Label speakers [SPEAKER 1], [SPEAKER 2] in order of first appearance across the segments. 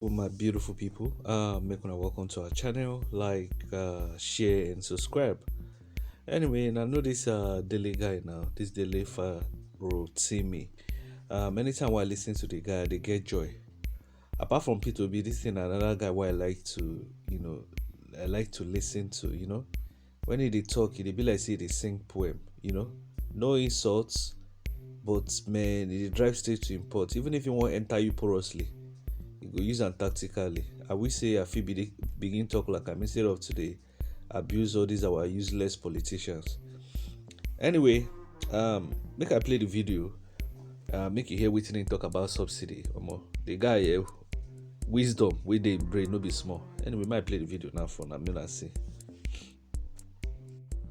[SPEAKER 1] Oh, my beautiful people, make una welcome to our channel. Like, share, and subscribe. Anyway, and I know this daily guy now. This DELE FAROTIMI. Anytime I listen to the guy, they get joy. Apart from P2B, this thing another guy where I like to, I like to listen to. When he dey talk, he dey be like say they sing poem. No insults, but man, he dey drive straight to import. Even if you want enter you porously. You go use am tactically. I will say I feel begin talk like I'm instead of today abuse all these our useless politicians. Anyway, make I play the video. Make you hear wetin him talk about subsidy. The guy here, wisdom wey dey him brain no be small. Anyway, might play the video now for now. See.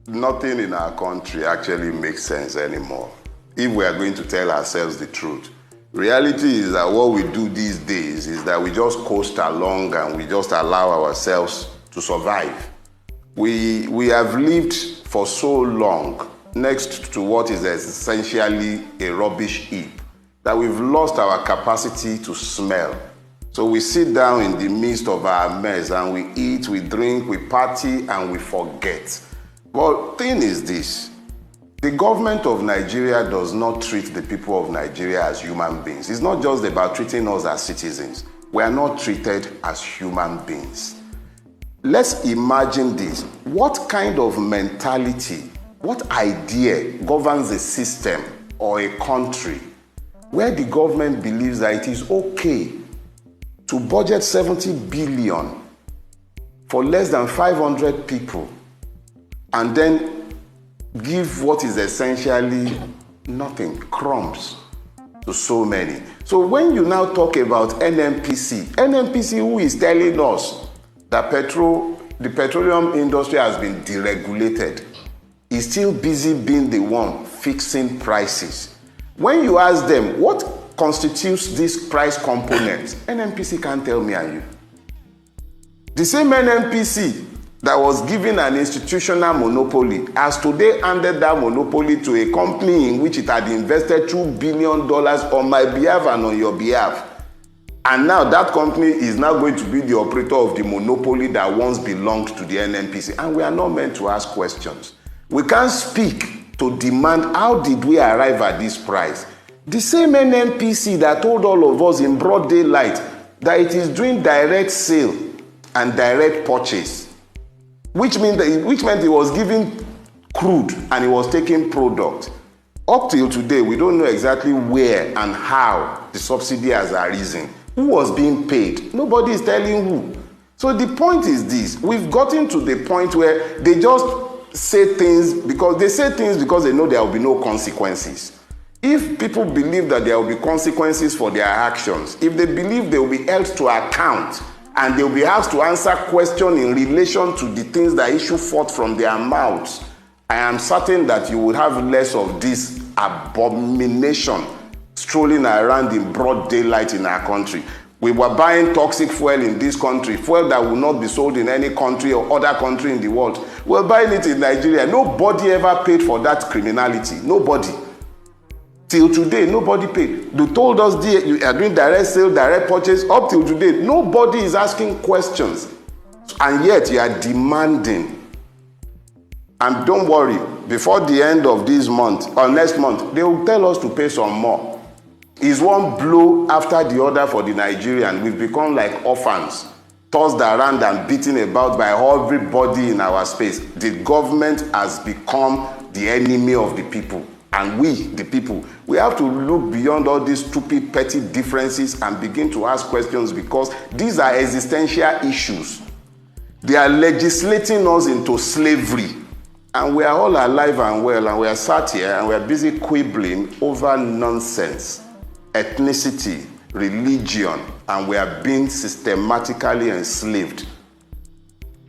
[SPEAKER 2] Nothing in our country actually makes sense anymore if we are going to tell ourselves the truth. Reality is that what we do these days is that we just coast along and we just allow ourselves to survive. We have lived for so long next to what is essentially a rubbish heap that we've lost our capacity to smell. So we sit down in the midst of our mess and we eat, we drink, we party, and we forget. But thing is this. The government of Nigeria does not treat the people of Nigeria as human beings. It's not just about treating us as citizens. We are not treated as human beings. Let's imagine this. What kind of mentality, what idea governs a system or a country where the government believes that it is okay to budget 70 billion for less than 500 people and then give what is essentially nothing, crumbs, to so many. So when you now talk about NNPC who is telling us that the petroleum industry has been deregulated, is still busy being the one fixing prices. When you ask them what constitutes this price component, NNPC can't tell me and you. The same NNPC that was given an institutional monopoly has today handed that monopoly to a company in which it had invested $2 billion on my behalf and on your behalf. And now that company is now going to be the operator of the monopoly that once belonged to the NNPC. And we are not meant to ask questions. We can't speak to demand how did we arrive at this price. The same NNPC that told all of us in broad daylight that it is doing direct sale and direct purchase, which meant it was giving crude and it was taking product. Up till today, we don't know exactly where and how the subsidy has arisen. Who was being paid? Nobody is telling who. So the point is this. We've gotten to the point where they just say things because they know there will be no consequences. If people believe that there will be consequences for their actions, if they believe they will be held to account, and they'll be asked to answer questions in relation to the things that issue forth from their mouths, I am certain that you will have less of this abomination strolling around in broad daylight in our country. We were buying toxic fuel in this country, fuel that will not be sold in any country or other country in the world. We're buying it in Nigeria. Nobody ever paid for that criminality. Nobody. Till today, nobody paid. They told us you are doing direct sale, direct purchase. Up till today, nobody is asking questions. And yet, you are demanding. And don't worry, before the end of this month or next month, they will tell us to pay some more. It's one blow after the other for the Nigerian. We've become like orphans, tossed around and beaten about by everybody in our space. The government has become the enemy of the people. And we, the people, we have to look beyond all these stupid, petty differences and begin to ask questions because these are existential issues. They are legislating us into slavery. And we are all alive and well, and we are sat here and we are busy quibbling over nonsense, ethnicity, religion, and we are being systematically enslaved.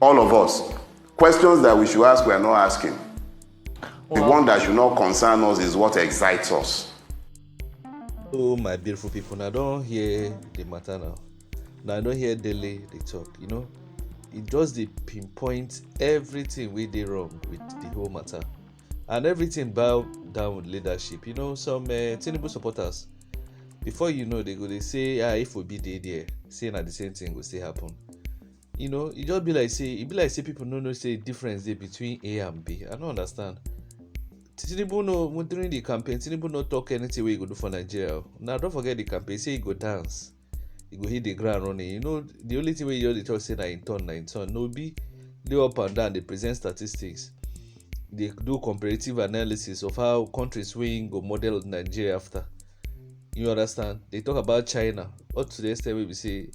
[SPEAKER 2] All of us. Questions that we should ask, we are not asking. The one that should not concern us is what excites us.
[SPEAKER 1] Oh, my beautiful people, now don't hear the matter now. Now I don't hear DELE they talk, It just they pinpoint everything we did wrong with the whole matter. And everything bow down with leadership. Some Tinubu supporters, before you know, they say, if we be there, saying that the same thing will still happen. It just be like say people no know say difference dey between A and B. I don't understand. Tinubu no during the campaign, Tinubu no talk anything wey he go do for Nigeria. Now don't forget the campaign, say he go dance, he go hit the ground running. The only thing wey he just dey talk say na in turn. No be dey up and down, dey present statistics, dey do comparative analysis of how countries wey him go model Nigeria after. You understand? They talk about China up to the extent wey be say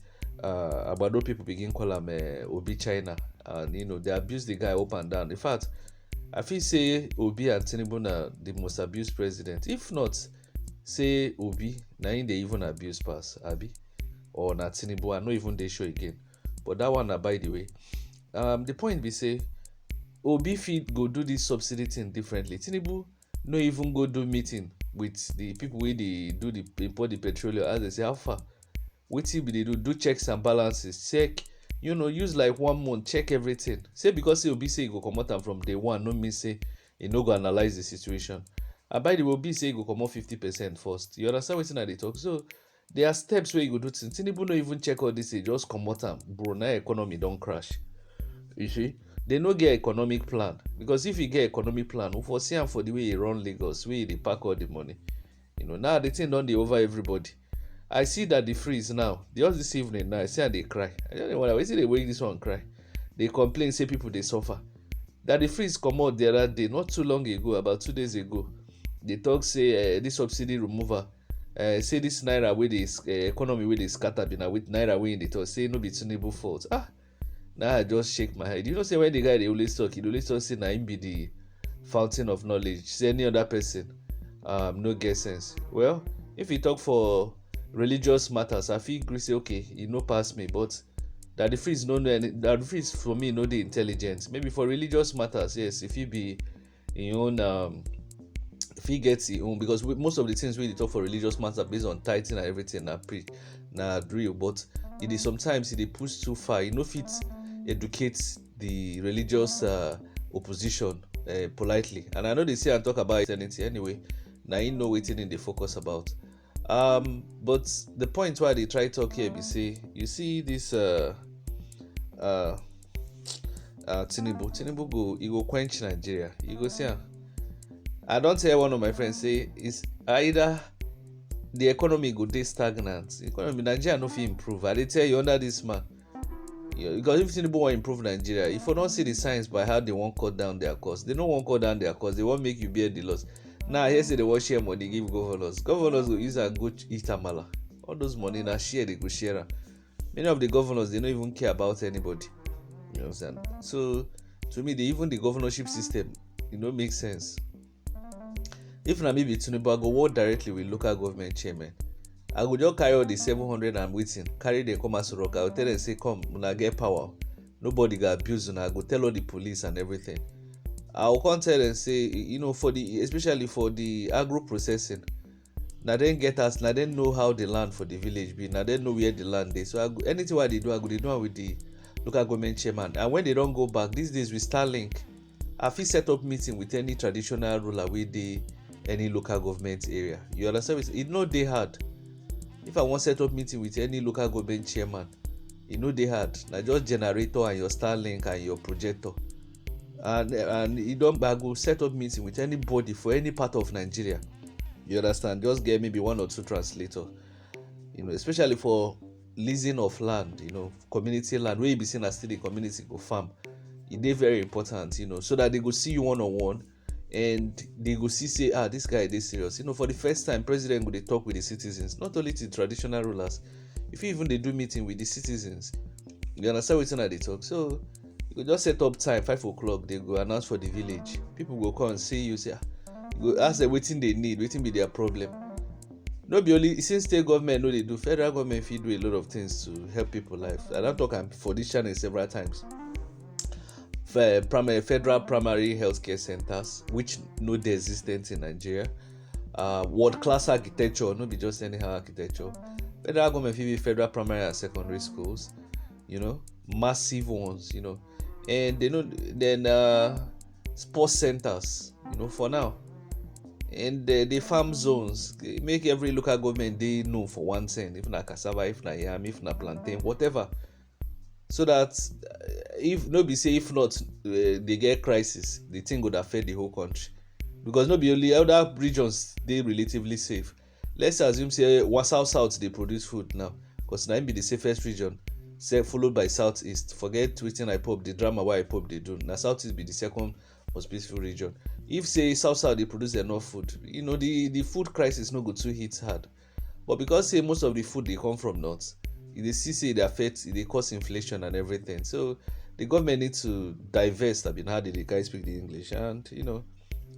[SPEAKER 1] Agbado people begin call am Obi China, and they abuse the guy up and down. In fact, I feel say Obi and Tinubu na the most abused president. If not, say Obi na him dey even abuse pass, abi, or na Tinubu. I no even dey sure again, but that one na by the way. The point be say Obi fit go do this subsidy thing differently. Tinubu no even go do meeting with the people wey dey do the import the petroleum, as they say how far. Wetin be dey do checks and balances, check, use like 1 month check everything. Say because say Obi say he go comot am from day one no mean say he no go analyze the situation. And by the way, Obi say he go comot 50% first. You understand wetin I dey talk? So there are steps wey you go do things. Tinubu no even check all this, he just comot am. Bro, now economy don crash. You see, they no get economic plan, because if you get economic plan, we for see am for the way he run Lagos, wey he dey pack all the money. Now the thing don dey over everybody. I see that the freeze now, just this evening now, I see how they cry. I don't know why they wake this one cry. They complain, say people they suffer. That the freeze come out the other day, not too long ago, about 2 days ago. They talk say this subsidy remover, say this naira with this economy with this scatter been with naira way in the talk, say no be Tinubu fault. Now I just shake my head. Say when the guy they always talk, he always talk say na him be the fountain of knowledge. Say any other person no get sense. Well, if he talk for religious matters, I feel agree say okay, he no pass me, but that the freeze no know any, that the freeze for me no the intelligence. Maybe for religious matters, yes, if he be his own if he gets his own, because most of the things we talk for religious matters based on tithing and everything na real, but it is sometimes it push too far. You know, fit educate the religious opposition politely. And I know they say and talk about eternity anyway. Now you know what in they focus about. But the point why they try talk here be say, you see this Tinubu go quench Nigeria. You go see. I don't hear one of my friends say it's either the economy go dey stagnant. Economy Nigeria no fit improve. I dey tell you under this man. Because if Tinubu want improve Nigeria, if you don't see the signs by how they want cut down their costs, they don't want cut down their costs. They want make you bear the loss. Now here say they want share money give governors. Governors go use and go eat amala. All those money now share, they go share. Many of the governors, they don't even care about anybody. You understand? So to me, even the governorship system, it don't make sense. If na me be Tinubu, I go work directly with local government chairman. I go just carry all the 700 I'm waiting, carry them come as rock. I will tell them say, come, una get power. Nobody got abused, and I go tell all the police and everything. I will come tell them say, especially for the agro processing. Now then get us, now then know how the land for the village be. Now then know where the land is. So anything what they do, I go they do it with the local government chairman. And when they don't go back, these days with Starlink, I feel set up meeting with any traditional ruler with the any local government area. You understand? It no dey hard. If I want set up meeting with any local government chairman, it no dey hard. Now just generator and your Starlink and your projector. And you don't go set up meeting with anybody for any part of Nigeria. You understand? Just get maybe 1 or 2 translators. Especially for leasing of land, community land, where you be seen as still the community go farm. It is very important, so that they go see you one-on-one and they go see this guy is serious. For the first time, president go dey talk with the citizens, not only to traditional rulers. If even they do meeting with the citizens, you understand what they talk. So you go just set up time, 5 o'clock, they go announce for the village. People go come and see you, say, you go ask them wetin they need, wetin be their problem. No be only since state government no dey do, federal government fit do a lot of things to help people life. I don talk am for this channel several times. Federal primary healthcare centers, which no dey existent in Nigeria. World class architecture, no be just anyhow architecture. Federal government fit be federal primary and secondary schools, massive ones, and they know then sports centers, for now. and the farm zones make every local government dey know for one thing, if na cassava, if na yam, if na plantain, whatever, so that if no be say if not dey get crisis, the thing go affect the whole country, because no be only other regions dey relatively safe. Let's assume say south dey produce food now, because na im be the safest region, followed by southeast. Forget wetin IPOB, the drama wey IPOB dey do, na southeast be the second most peaceful region. If say south dey produce enough food, the food crisis no go too hit hard. But because say most of the food dey come from north, you dey see say e dey affect, e dey cause inflation and everything. So the government need to divest, how they carry speak the English, and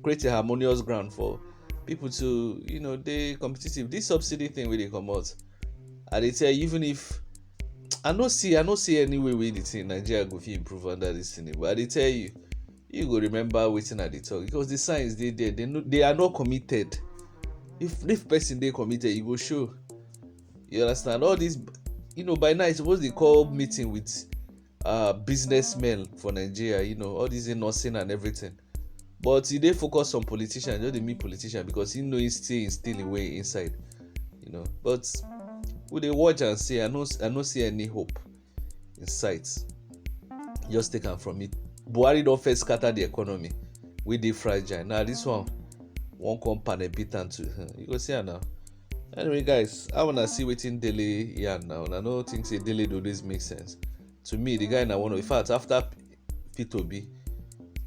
[SPEAKER 1] create a harmonious ground for people to dey competitive. This subsidy thing wey dey comot, I dey tell you, even if I no see any way the thing Nigeria go fit improve under this thing, but I dey tell you, you go remember wetin I dey talk, because the signs dey there. They are not committed. If person dey committed, e go show. You understand? All this, by now it's supposed to call meeting with businessmen for Nigeria, all this nursing and everything, but e dey focus on politicians, just dey meet politicians, because he know he's still away inside, but we dey watch and see. I no see any hope in sight. Just take am from it, Buhari don first scatter the economy wey dey fragile. Now this one wan come panel beat am too. You go see am now. Anyway guys, I wanna see wetin Dele yarn now. I no think say Dele dey always make sense. To me, the guy na one of, in fact, after Peter Obi,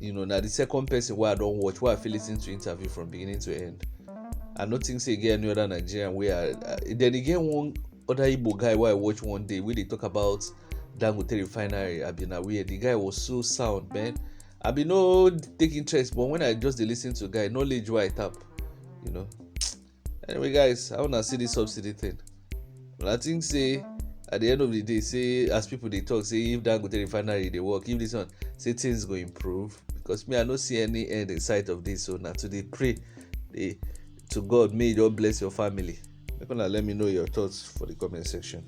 [SPEAKER 1] na the second person wey I don watch, wey I fit lis ten to interview from beginning to end. I no think say e get any other Nigerian wey then e get one other Igbo guy wey I watch one day wey dey talk about Dangote refinery. Na weird. The guy was so sound, man. I be no take interest, but when I just dey lis ten to guy, knowledge wey I tap, Anyway guys, I wanna see this subsidy thing. But I think say at the end of the day, say as people dey talk, say if Dangote refinery dey work, if this one, say things go improve, because me I no see any end in sight of this. So now to dey pray to God, may He just bless your family. Make una let me know your thoughts for the comment section.